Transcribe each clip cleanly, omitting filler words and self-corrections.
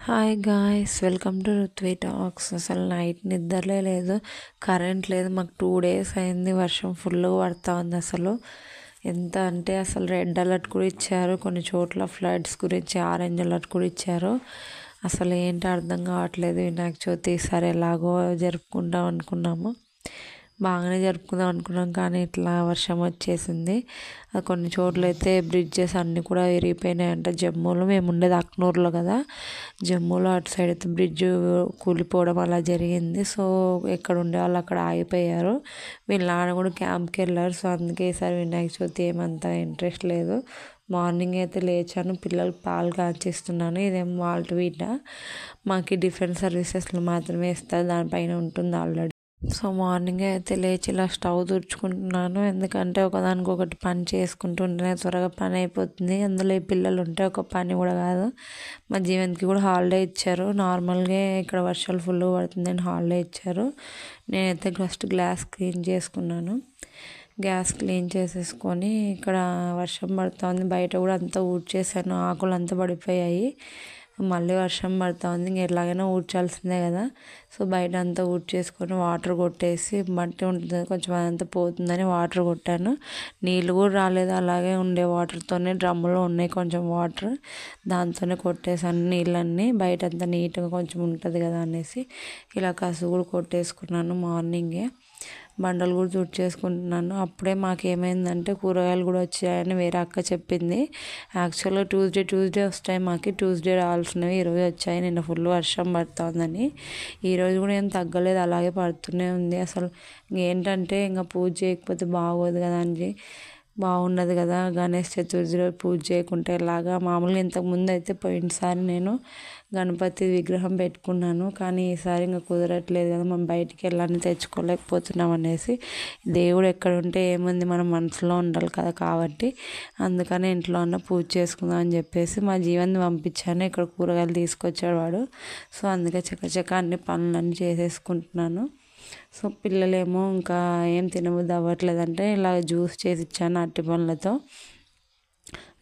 Hi guys, welcome to Ruthvi talks. అసలు night నిద్రలే లేదు, కరెంట్ లేదు. మాకు 2 days అయింది. వర్షం ఫుల్గా పడతా ఉంది. అసలు ఎంత అంటే అసలు రెడ్ అలర్ట్ కూడా ఇచ్చారు. కొన్ని చోట్ల ఫ్లడ్స్ గురించి ఆరెంజ్ అలర్ట్ కూడా ఇచ్చారు. అసలు ఏంటి అర్థం కావట్లేదు. వినాయక చవితి ఈసారి ఎలాగో జరుపుకుంటాం అనుకున్నాము, బాగానే జరుపుకుందాం అనుకున్నాం. కానీ ఇట్లా వర్షం వచ్చేసింది. కొన్ని చోట్ల అయితే బ్రిడ్జెస్ అన్నీ కూడా విరిగిపోయినాయంట. జమ్మూలో మేము ఉండేది అక్నూర్లో కదా, జమ్మూలో అటు సైడ్ అయితే బ్రిడ్జ్ కూలిపోవడం అలా జరిగింది. సో ఎక్కడ ఉండే వాళ్ళు అక్కడ ఆగిపోయారు. వీళ్ళ నాన్న కూడా క్యాంప్కి వెళ్ళారు. సో అందుకే ఈసారి వినాయక చవితి ఏమంత ఇంట్రెస్ట్ లేదు. మార్నింగ్ అయితే లేచాను, పిల్లలకు పాలు కాచిస్తున్నాను. ఇదేం వాల్ట్ వీట మాకు డిఫరెంట్ సర్వీసెస్లో మాత్రమే ఇస్తారు, దానిపైన ఉంటుంది ఆల్రెడీ. సో మార్నింగ్ అయితే లేచి ఇలా స్టవ్ తుడుచుకుంటున్నాను. ఎందుకంటే ఒకదానికొకటి పని చేసుకుంటూ ఉంటేనే త్వరగా పని అయిపోతుంది. అందులో ఈ పిల్లలు ఉంటే ఒక పని కూడా కాదు. మా జీవన్కి కూడా హాలిడే ఇచ్చారు. నార్మల్గా ఇక్కడ వర్షాలు ఫుల్ పడుతుందని హాలిడే ఇచ్చారు. నేనైతే ఫస్ట్ గ్లాస్ క్లీన్ చేసుకున్నాను. గ్యాస్ క్లీన్ చేసేసుకొని ఇక్కడ వర్షం పడుతుంది. బయట కూడా అంతా ఊడ్చేసాను, ఆకులు అంతా పడిపోయాయి. మళ్ళీ వర్షం పడుతూ ఉంది, ఇంక ఎలాగైనా ఊడ్చాల్సిందే కదా. సో బయట అంతా ఊడ్చేసుకొని వాటర్ కొట్టేసి, మట్టి ఉంటుంది కొంచెం అదంతా పోతుందని వాటర్ కొట్టాను. నీళ్ళు కూడా రాలేదు, అలాగే ఉండే వాటర్తోనే. డ్రమ్ములో ఉన్నాయి కొంచెం వాటర్, దాంతోనే కొట్టేసాను నీళ్ళన్నీ. బయట అంతా నీట్గా కొంచెం ఉంటుంది కదా అనేసి ఇలా కసు కూడా కొట్టేసుకున్నాను. మార్నింగే బండలు కూడా తుడిచేసుకుంటున్నాను. అప్పుడే మాకేమైందంటే కూరగాయలు కూడా వచ్చాయని వేరే అక్క చెప్పింది. యాక్చువల్గా ట్యూస్డే వస్తాయి మాకు, ట్యూస్డే రావాల్సినవి ఈరోజు వచ్చాయి. నిన్న ఫుల్ వర్షం పడుతుందని ఈరోజు కూడా ఏం తగ్గలేదు, అలాగే పడుతూనే ఉంది. అసలు ఏంటంటే ఇంకా పూజ చేయకపోతే బాగోదు కదా అని, బాగుండదు కదా. గణేష్ చతుర్థి రోజు పూజ చేయకుంటే ఎలాగా. మామూలుగా ఇంతకుముందు అయితే పోయినసారి నేను గణపతి విగ్రహం పెట్టుకున్నాను, కానీ ఈసారి ఇంకా కుదరట్లేదు కదా, మనం బయటికి వెళ్ళాలని తెచ్చుకోలేకపోతున్నాం అనేసి. దేవుడు ఎక్కడ ఉంటే ఏముంది, మన మనసులో ఉండాలి కదా. కాబట్టి అందుకనే ఇంట్లో ఉన్న పూజ చేసుకుందాం అని చెప్పేసి మా జీవన్ని పంపించాను. ఇక్కడ కూరగాయలు తీసుకొచ్చాడు వాడు. సో అందుకే చకచక అన్ని పనులన్నీ చేసేసుకుంటున్నాను. సో పిల్లలేమో ఇంకా ఏం తినబుద్ధి అవ్వట్లేదంటే ఇలా జ్యూస్ చేసి ఇచ్చాను అరటి పండ్లతో.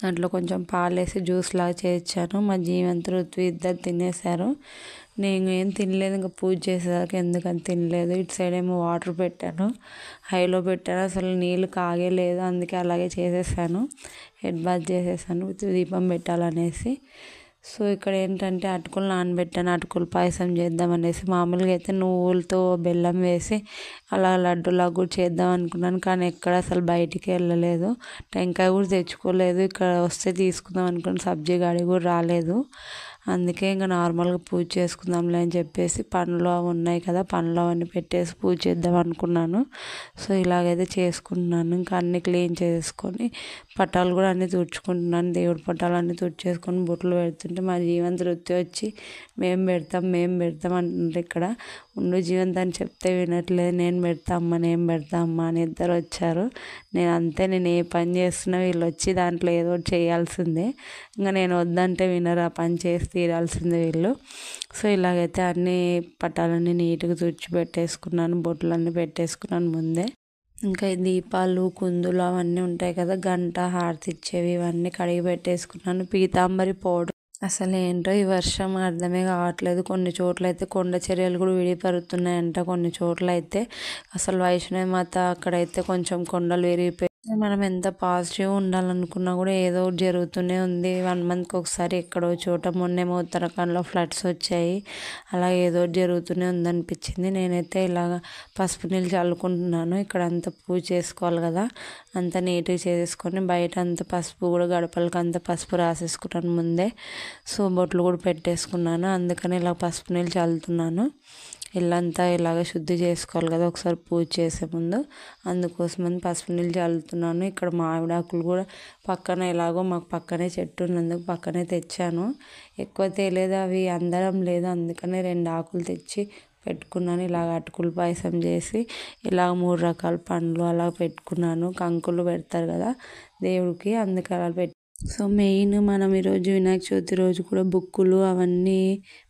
దాంట్లో కొంచెం పాలేసి జ్యూస్ లాగా చేయించాను. మా జీవంత్ రుత్వి ఇద్దరు తినేశారు. నేను ఏం తినలేదు, ఇంకా పూజ చేసేదాకా ఎందుకని తినలేదు. ఇటు సైడ్ ఏమో వాటర్ పెట్టాను, హైలో పెట్టాను. అసలు నీళ్ళు కాగలేదు, అందుకే అలాగే చేసేసాను. హెడ్ బాత్ చేసేసాను దీపం పెట్టాలనేసి. సో ఇక్కడ ఏంటంటే అటుకులు నానబెట్టాను, అటుకులు పాయసం చేద్దామనేసి. మామూలుగా అయితే నువ్వులతో బెల్లం వేసి అలా లడ్డూలా కూడా చేద్దాం అనుకున్నాను, కానీ ఎక్కడ అసలు బయటికి వెళ్ళలేదు. టెంకాయ కూడా తెచ్చుకోలేదు. ఇక్కడ వస్తే తీసుకుందాం అనుకుని సబ్జీ గాడి కూడా రాలేదు. అందుకే ఇంకా నార్మల్గా పూజ చేసుకుందాంలే అని చెప్పేసి పండ్లు అవి ఉన్నాయి కదా, పండ్లు అవన్నీ పెట్టేసి పూజ చేద్దాం అనుకున్నాను. సో ఇలాగైతే చేసుకుంటున్నాను. ఇంకా అన్నీ క్లీన్ చేసుకొని పటాలు కూడా అన్నీ తుడుచుకుంటున్నాను. దేవుడి పటాలు అన్నీ తుడిచేసుకొని బొట్లు పెడుతుంటే మా జీవంత్ వృత్తి వచ్చి మేము పెడతాం అంటుంటే, ఇక్కడ ఉండు జీవంత్ అని చెప్తే వినట్లేదు. నేను పెడతా అమ్మ అని ఇద్దరు వచ్చారు. నేను ఏ పని చేస్తున్నా వీళ్ళు వచ్చి దాంట్లో ఏదో ఒకటి చేయాల్సిందే. ఇంకా నేను వద్దంటే వినరు, ఆ పని చేసి తీరాల్సిందే వీళ్ళు. సో ఇలాగైతే అన్నీ పటాలన్నీ నీట్గా తుడిచి పెట్టేసుకున్నాను, బొట్లన్నీ పెట్టేసుకున్నాను ముందే. ఇంకా ఈ దీపాలు కుందులు అవన్నీ ఉంటాయి కదా, గంట హారతి ఇచ్చేవి, ఇవన్నీ కడిగి పెట్టేసుకున్నాను. పీతాంబరి పౌడర్ అసలు ఏంటో ఈ వర్షం అర్థమే కావట్లేదు. కొన్ని చోట్ల అయితే కొండ చర్యలు కూడా విడిపడుతున్నాయంట. కొన్ని చోట్ల అయితే అసలు వైష్ణవి మాత అక్కడైతే కొంచెం కొండలు విరిగిపోయి, మనం ఎంత పాజిటివ్ ఉండాలనుకున్నా కూడా ఏదో ఒకటి జరుగుతూనే ఉంది. 1 monthకి ఒకసారి ఎక్కడో చోట, మొన్నేమో ఉత్తరాఖండ్లో ఫ్లడ్స్ వచ్చాయి. అలా ఏదో ఒకటి జరుగుతూనే ఉందనిపించింది. నేనైతే ఇలాగ పసుపు నీళ్ళు చల్లుకుంటున్నాను. ఇక్కడ అంతా పూజ చేసుకోవాలి కదా, అంతా నీట్గా చేసుకొని బయట అంతా పసుపు కూడా గడపలకి అంతా పసుపు రాసేసుకున్నాను ముందే. సో బొట్లు కూడా పెట్టేసుకున్నాను, అందుకని ఇలా పసుపు నీళ్ళు చల్లుతున్నాను. ఇల్లంతా ఇలాగ శుద్ధి చేసుకోవాలి కదా ఒకసారి పూజ చేసే ముందు, అందుకోసమని పసుపు నీళ్ళు చల్లుతున్నాను. ఇక్కడ మామిడాకులు కూడా పక్కన, ఎలాగో మాకు పక్కనే చెట్టు ఉన్నందుకు పక్కనే తెచ్చాను. ఎక్కువ తేలేదు, అవి అందడం లేదు, అందుకనే 2 ఆకులు తెచ్చి పెట్టుకున్నాను. ఇలాగ అటుకులు పాయసం చేసి ఇలాగ 3 రకాల పండ్లు అలా పెట్టుకున్నాను. కంకులు పెడతారు కదా దేవుడికి, అందుకే అలా సో మెయిన్ మనం ఈరోజు వినాయక చవితి రోజు కూడా బుక్కులు అవన్నీ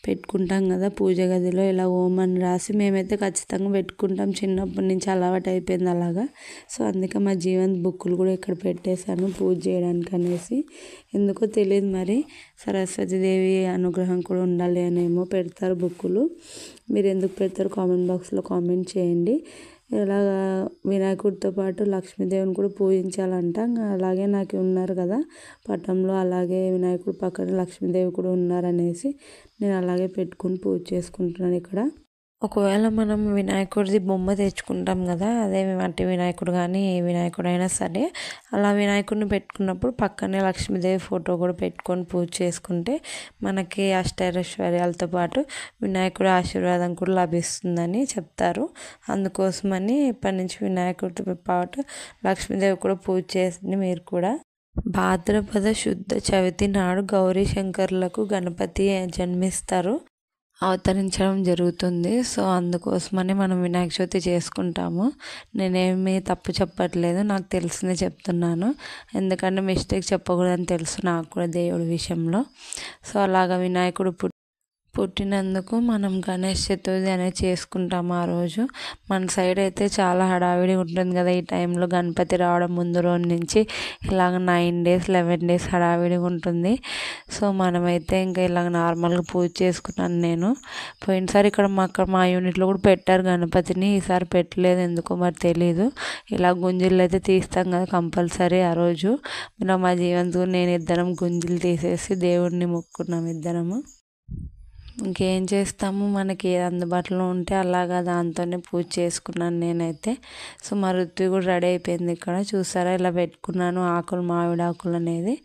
పెట్టుకుంటాం కదా పూజ గదిలో, ఇలా ఓం అని రాసి మేమైతే ఖచ్చితంగా పెట్టుకుంటాం. చిన్నప్పటి నుంచి అలవాటు అయిపోయింది అలాగా. సో అందుకే మా జీవన్ బుక్కులు కూడా ఇక్కడ పెట్టేశాను పూజ చేయడానికి అనేసి. ఎందుకో తెలియదు మరి, సరస్వతీదేవి అనుగ్రహం కూడా ఉండాలి అనేమో పెడతారు బుక్కులు. మీరు ఎందుకు పెడతారు కామెంట్ బాక్స్లో కామెంట్ చేయండి. ఇలాగా వినాయకుడితో పాటు లక్ష్మీదేవిని కూడా పూజించాలంట. అలాగే నాకు ఉన్నారు కదా పటంలో, అలాగే వినాయకుడి పక్కన లక్ష్మీదేవి కూడా ఉన్నారనేసి నేను అలాగే పెట్టుకుని పూజ చేసుకుంటున్నాను ఇక్కడ. ఒకవేళ మనం వినాయకుడిది బొమ్మ తెచ్చుకుంటాం కదా, అదే మట్టి వినాయకుడు కానీ ఏ వినాయకుడు అయినా సరే, అలా వినాయకుడిని పెట్టుకున్నప్పుడు పక్కనే లక్ష్మీదేవి ఫోటో కూడా పెట్టుకొని పూజ చేసుకుంటే మనకి అష్టైశ్వర్యాలతో పాటు వినాయకుడి ఆశీర్వాదం కూడా లభిస్తుందని చెప్తారు. అందుకోసమని ఇప్పటి నుంచి వినాయకుడితో పాటు లక్ష్మీదేవి కూడా పూజ చేసింది మీరు కూడా. భాద్రపద శుద్ధ చవితి నాడు గౌరీ శంకర్లకు గణపతి జన్మిస్తారు, అవతరించడం జరుగుతుంది. సో అందుకోసమని మనం వినాయక చవితి చేసుకుంటాము. నేనేమి తప్పు చెప్పట్లేదు, నాకు తెలిసిందే చెప్తున్నాను. ఎందుకంటే మిస్టేక్ చెప్పకూడదని తెలుసు నాకు కూడా దేవుడి విషయంలో. సో అలాగా వినాయకుడు పుట్టినందుకు మనం గణేష్ చతుర్థి అనేది చేసుకుంటాము ఆ రోజు. మన సైడ్ అయితే చాలా హడావిడి ఉంటుంది కదా ఈ టైంలో, గణపతి రావడం ముందు రోజు నుంచి ఇలాగ 9 days 11 days హడావిడి ఉంటుంది. సో మనమైతే ఇంకా ఇలాగ నార్మల్గా పూజ చేసుకున్నాను నేను. పోయినసారి ఇక్కడ మా యూనిట్లో కూడా పెట్టారు గణపతిని, ఈసారి పెట్టలేదు ఎందుకో మరి తెలీదు. ఇలా గుంజిళ్ళు అయితే తీస్తాం కదా కంపల్సరీ ఆ రోజు. ఇలా మా జీవంతో నేను ఇద్దరం గుంజిలు తీసేసి దేవుడిని మొక్కున్నాం ఇద్దరము. ఇంకేం చేస్తాము, మనకి ఏది అందుబాటులో ఉంటే అలాగా దాంతోనే పూజ చేసుకున్నాను నేనైతే. సో మా ఋత్వి కూడా రెడీ అయిపోయింది. ఇక్కడ చూసారా ఇలా పెట్టుకున్నాను ఆకులు, మామిడి ఆకులు అనేది.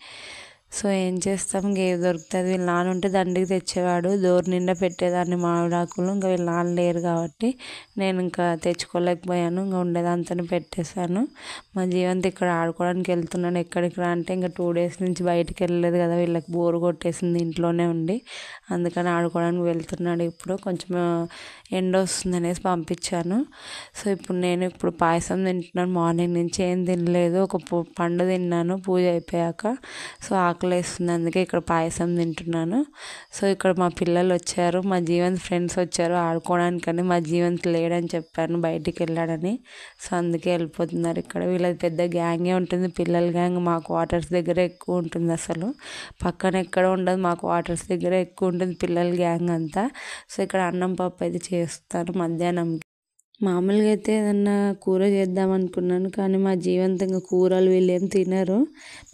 సో ఏం చేస్తాం, ఇంకేవి దొరుకుతుంది. వీళ్ళ నాన్న ఉంటే దండికి తెచ్చేవాడు, డోర్ నిండా పెట్టేదాన్ని మామిడాకులు. ఇంకా వీళ్ళ నాన్న లేరు కాబట్టి నేను ఇంకా తెచ్చుకోలేకపోయాను, ఇంకా ఉండేదాంతోనే పెట్టేశాను. మా జీవంతి ఇక్కడ ఆడుకోవడానికి వెళ్తున్నాను. ఎక్కడికి రా అంటే ఇంకా 2 days నుంచి బయటికి వెళ్ళలేదు కదా, వీళ్ళకి బోరు కొట్టేసింది ఇంట్లోనే ఉండి, అందుకని ఆడుకోవడానికి వెళ్తున్నాడు. ఇప్పుడు కొంచెం ఎండ వస్తుంది అనేసి పంపించాను. సో ఇప్పుడు పాయసం తింటున్నాను. మార్నింగ్ నుంచి ఏం తినలేదు, ఒక పండు తిన్నాను పూజ అయిపోయాక. సో ఆకలేస్తుంది, అందుకే ఇక్కడ పాయసం తింటున్నాను. సో ఇక్కడ మా పిల్లలు వచ్చారు, మా జీవన్ ఫ్రెండ్స్ వచ్చారు ఆడుకోవడానికని. మా జీవంత్ లేడని చెప్పాను, బయటికి వెళ్ళాడని. సో అందుకే వెళ్ళిపోతున్నారు. ఇక్కడ వీళ్ళది పెద్ద గ్యాంగే ఉంటుంది, పిల్లల గ్యాంగ్. మాకు వాటర్స్ దగ్గర ఎక్కువ ఉంటుంది, అసలు పక్కన ఎక్కడ ఉండదు, మాకు వాటర్స్ దగ్గర ఎక్కువ ఉంటుంది పిల్లల గ్యాంగ్ అంతా. సో ఇక్కడ అన్నం పప్పు అయితే చేస్తాను మధ్యాహ్నం. మామూలుగా అయితే ఏదన్నా కూర చేద్దాం అనుకున్నాను, కానీ మా జీవంతంగా కూరలు వీళ్ళేం తినరు.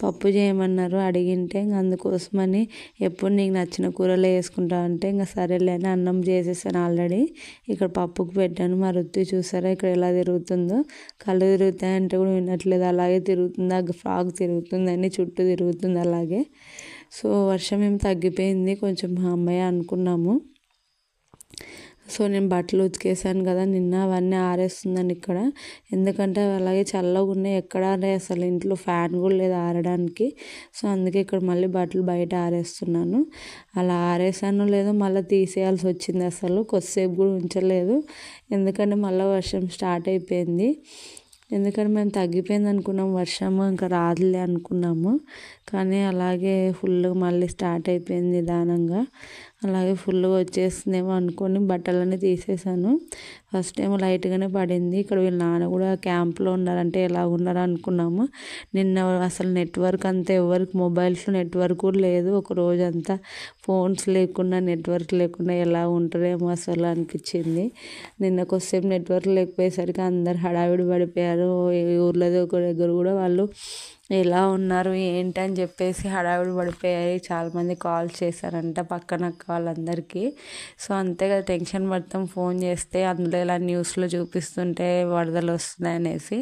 పప్పు చేయమన్నారు అడిగింటే, ఇంక అందుకోసమని ఎప్పుడు నీకు నచ్చిన కూరలే వేసుకుంటా అంటే ఇంకా సరేలే అని అన్నం చేసేసాను ఆల్రెడీ. ఇక్కడ పప్పుకు పెట్టాను. మా రుత్తి చూసారా ఇక్కడ ఎలా తిరుగుతుందో, కళ్ళు తిరుగుతాయంటే కూడా వినట్లేదు, అలాగే తిరుగుతుంది. ఆ ఫ్రాక్ తిరుగుతుంది, అన్ని చుట్టూ తిరుగుతుంది అలాగే. సో వర్షం ఏం తగ్గిపోయింది కొంచెం అమ్మయ్య అనుకున్నాము. సో నేను బట్టలు ఉతికేసాను కదా నిన్న, అవన్నీ ఆరేస్తున్నాను ఇక్కడ. ఎందుకంటే అలాగే చల్లగా ఉన్నాయి, ఎక్కడ ఆరే అసలు ఇంట్లో ఫ్యాన్ కూడా లేదు ఆరడానికి. సో అందుకే ఇక్కడ మళ్ళీ బట్టలు బయట ఆరేస్తున్నాను. అలా ఆరేసాను లేదో మళ్ళీ తీసేయాల్సి వచ్చింది, అసలు కొద్దిసేపు కూడా ఉంచలేదు. ఎందుకంటే మళ్ళీ వర్షం స్టార్ట్ అయిపోయింది. ఎందుకంటే మేము తగ్గిపోయింది అనుకున్నాం వర్షము, ఇంకా రాదులే అనుకున్నాము. కానీ అలాగే ఫుల్గా మళ్ళీ స్టార్ట్ అయిపోయింది నిదానంగా. అలాగే ఫుల్గా వచ్చేస్తుందేమో అనుకొని బట్టలన్నీ తీసేసాను. ఫస్ట్ ఏమో లైట్గానే పడింది. ఇక్కడ వీళ్ళ నాన్న కూడా క్యాంప్లో ఉన్నారంటే ఎలా ఉన్నారు అనుకున్నాము. నిన్న అసలు నెట్వర్క్ అంతా ఎవరికి మొబైల్స్లో నెట్వర్క్ కూడా లేదు. ఒక రోజంతా ఫోన్స్ లేకుండా నెట్వర్క్ లేకుండా ఎలా ఉంటారేమో అసలు అనిపించింది. నిన్న కొద్దిసేపు నెట్వర్క్ లేకపోయేసరికి అందరు హడావిడి పడిపోయారు. ఊర్లో ఒక దగ్గర కూడా వాళ్ళు ఎలా ఉన్నారు ఏంటి అని చెప్పేసి హడావిడి పడిపోయాయి. చాలామంది కాల్ చేశారంట పక్కన వాళ్ళందరికీ. సో అంతే కదా, టెన్షన్ పడతాం ఫోన్ చేస్తే. అందులో ఇలా న్యూస్లో చూపిస్తుంటే వరదలు వస్తున్నాయి అనేసి,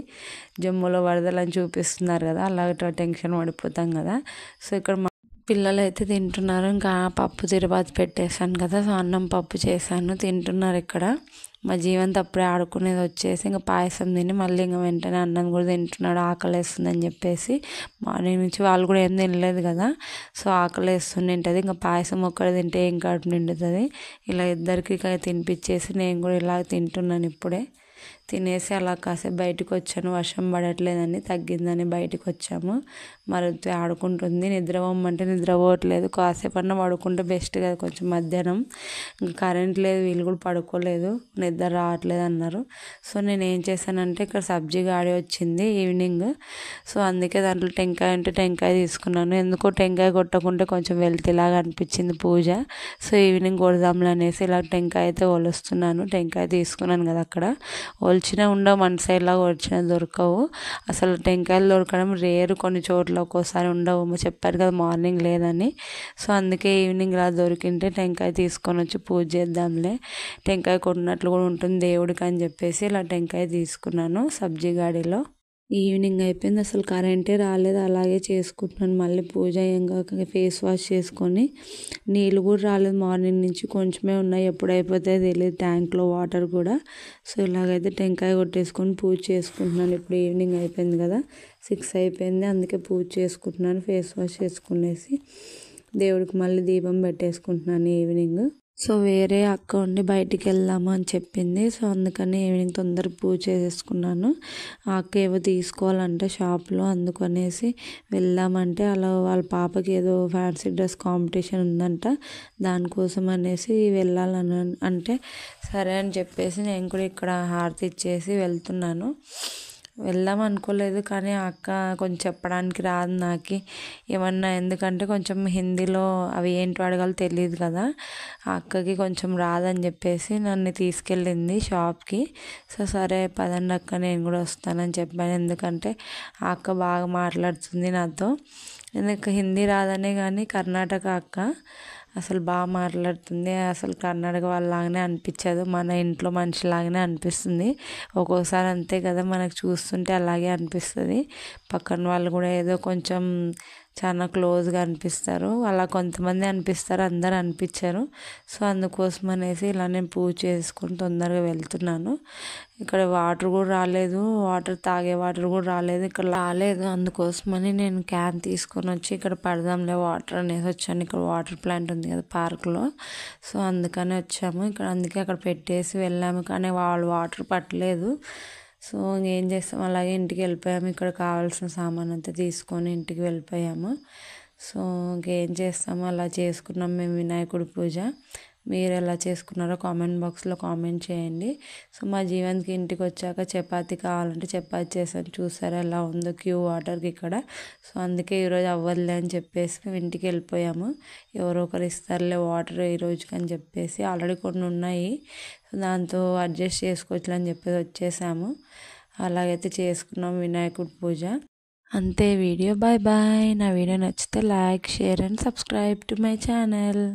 జమ్మూలో వరదలు అని చూపిస్తున్నారు కదా, అలాగే టెన్షన్ పడిపోతాం కదా. సో ఇక్కడ పిల్లలు అయితే తింటున్నారు. ఇంకా పప్పు తిరుపతి పెట్టేశాను కదా, సో అన్నం పప్పు చేశాను, తింటున్నారు ఇక్కడ. మా జీవంత్ అప్పుడే ఆడుకునేది వచ్చేసి ఇంకా పాయసం తిని మళ్ళీ ఇంకా వెంటనే అన్నం కూడా తింటున్నాడు, ఆకలేస్తుందని చెప్పేసి. మార్నింగ్ నుంచి వాళ్ళు కూడా ఏం తినలేదు కదా, సో ఆకలేస్తుంది ఉంటుంది. ఇంకా పాయసం ఒక్కడే తింటే ఏం కడుపు నిండుతుంది. ఇలా ఇద్దరికి తినిపించేసి నేను కూడా ఇలా తింటున్నాను ఇప్పుడే. తినేసి అలా కాసేపు బయటకు వచ్చాను. వర్షం పడట్లేదని తగ్గిందని బయటకు వచ్చాము. మరి ఆడుకుంటుంది. నిద్రపోమంటే నిద్రపోవట్లేదు. కాసేపు అన్నా పడుకుంటే బెస్ట్ కదా, కొంచెం మధ్యాహ్నం. ఇంకా కరెంట్ లేదు, వీళ్ళు కూడా పడుకోలేదు, నిద్ర రావట్లేదు అన్నారు. సో నేను ఏం చేశానంటే ఇక్కడ సబ్జీ గాడి వచ్చింది ఈవినింగ్. సో అందుకే దాంట్లో టెంకాయ అంటే టెంకాయ తీసుకున్నాను. ఎందుకో టెంకాయ కొట్టకుంటే కొంచెం వెళ్తేలాగా అనిపించింది పూజ. సో ఈవినింగ్ కొడదాంలే అనేసి ఇలా టెంకాయ అయితే ఒలుస్తున్నాను. టెంకాయ తీసుకున్నాను కదా, అక్కడ ఒలిచినా ఉండవు, మన సైడ్లా ఒలిచినా దొరకవు. అసలు టెంకాయలు దొరకడం రేరు, కొన్ని చోట్ల ఒక్కోసారి ఉండవు. చెప్పారు కదా మార్నింగ్ లేదని. సో అందుకే ఈవినింగ్ ఇలా దొరికింటే టెంకాయ తీసుకొని వచ్చి పూజ చేద్దాంలే, టెంకాయ కొట్టినట్లు కూడా ఉంటుంది దేవుడికి అని చెప్పేసి ఇలా టెంకాయ తీసుకున్నాను సబ్జీ గాడిలో. ఈవినింగ్ అయిపోయింది, అసలు కరెంటే రాలేదు. అలాగే చేసుకుంటున్నాను. మళ్ళీ పూజ అయ్యాక ఫేస్ వాష్ చేసుకొని, నీళ్ళు కూడా రాలేదు మార్నింగ్ నుంచి, కొంచెమే ఉన్నాయి, ఎప్పుడైపోతే తెలియదు ట్యాంక్లో వాటర్ కూడా. సో ఇలాగైతే టెంకాయ కొట్టేసుకొని పూజ చేసుకుంటున్నాను. ఇప్పుడు ఈవినింగ్ అయిపోయింది కదా, 6 అయిపోయింది, అందుకే పూజ చేసుకుంటున్నాను. ఫేస్ వాష్ చేసుకునేసి దేవుడికి మళ్ళీ దీపం పెట్టేసుకుంటున్నాను ఈవినింగ్. సో వేరే అక్క ఉండి బయటికి వెళ్దాము అని చెప్పింది. సో అందుకని ఈవినింగ్ తొందర పూజ చేసేసుకున్నాను. ఆ అక్క ఏవో తీసుకోవాలంటే షాప్లో, అందుకనేసి వెళ్దామంటే అలా వాళ్ళ పాపకి ఏదో ఫ్యాన్సీ డ్రెస్ కాంపిటీషన్ ఉందంట, దానికోసం అనేసి వెళ్ళాలని అంటే సరే అని చెప్పేసి నేను కూడా ఇక్కడ హారతి ఇచ్చేసి వెళ్తున్నాను. వెళ్దాం అనుకోలేదు, కానీ ఆ అక్క కొంచెం చెప్పడానికి రాదు నాకు ఏమన్నా, ఎందుకంటే కొంచెం హిందీలో అవి ఏంటో అడగాలో తెలియదు కదా. ఆ అక్కకి కొంచెం రాదని చెప్పేసి నన్ను తీసుకెళ్ళింది షాప్కి. సో సరే పదండి అక్క, నేను కూడా వస్తానని చెప్పాను. ఎందుకంటే ఆ అక్క బాగా మాట్లాడుతుంది నాతో. ఎందుకు హిందీ రాదనే కానీ కర్ణాటక అక్క అసలు బాగా మాట్లాడుతుంది. అసలు కర్ణాటక వాళ్ళలాగానే అనిపించదు, మన ఇంట్లో మనిషిలాగానే అనిపిస్తుంది. ఒక్కోసారి అంతే కదా, మనకు చూస్తుంటే అలాగే అనిపిస్తుంది. పక్కన వాళ్ళు కూడా ఏదో కొంచెం చాలా క్లోజ్గా అనిపిస్తారు, అలా కొంతమంది అనిపిస్తారు, అందరు అనిపించరు. సో అందుకోసం అనేసి ఇలా నేను పూజ చేసుకొని తొందరగా వెళ్తున్నాను. ఇక్కడ వాటర్ కూడా రాలేదు, వాటర్ తాగే వాటర్ కూడా రాలేదు, ఇక్కడ రాలేదు. అందుకోసమని నేను క్యాన్ తీసుకొని వచ్చి ఇక్కడ పడదాంలే వాటర్ అనేసి వచ్చాను. ఇక్కడ వాటర్ ప్లాంట్ ఉంది కదా పార్క్లో, సో అందుకని వచ్చాము ఇక్కడ. అందుకే అక్కడ పెట్టేసి వెళ్ళాము, కానీ వాళ్ళు వాటర్ పట్టలేదు. సో ఇంకేం చేస్తాం, అలాగే ఇంటికి వెళ్ళిపోయాము. ఇక్కడ కావాల్సిన సామాన్ అంతా తీసుకొని ఇంటికి వెళ్ళిపోయాము. సో ఇంకేం చేస్తాము, అలా చేసుకున్నాం మేము వినాయకుడి పూజ. మీరు ఎలా చేసుకున్నారో కామెంట్ బాక్స్లో కామెంట్ చేయండి. సో మా జీవన్కి ఇంటికి వచ్చాక చపాతీ కావాలంటే చపాతీ చేసాను, చూసారా ఎలా ఉందో క్యూ వాటర్కి ఇక్కడ. సో అందుకే ఈరోజు అవ్వదులే అని చెప్పేసి మేము ఇంటికి వెళ్ళిపోయాము. ఎవరో ఒకరు ఇస్తారులే వాటర్ ఈ రోజుకి అని చెప్పేసి, ఆల్రెడీ కొన్ని ఉన్నాయి, సో దాంతో అడ్జస్ట్ చేసుకోవచ్చు అని చెప్పేసి వచ్చేసాము. అలాగైతే చేసుకున్నాం వినాయకుడి పూజ. అంతే వీడియో. Bye bye. నా వీడియో నచ్చితే like, share and subscribe to my channel.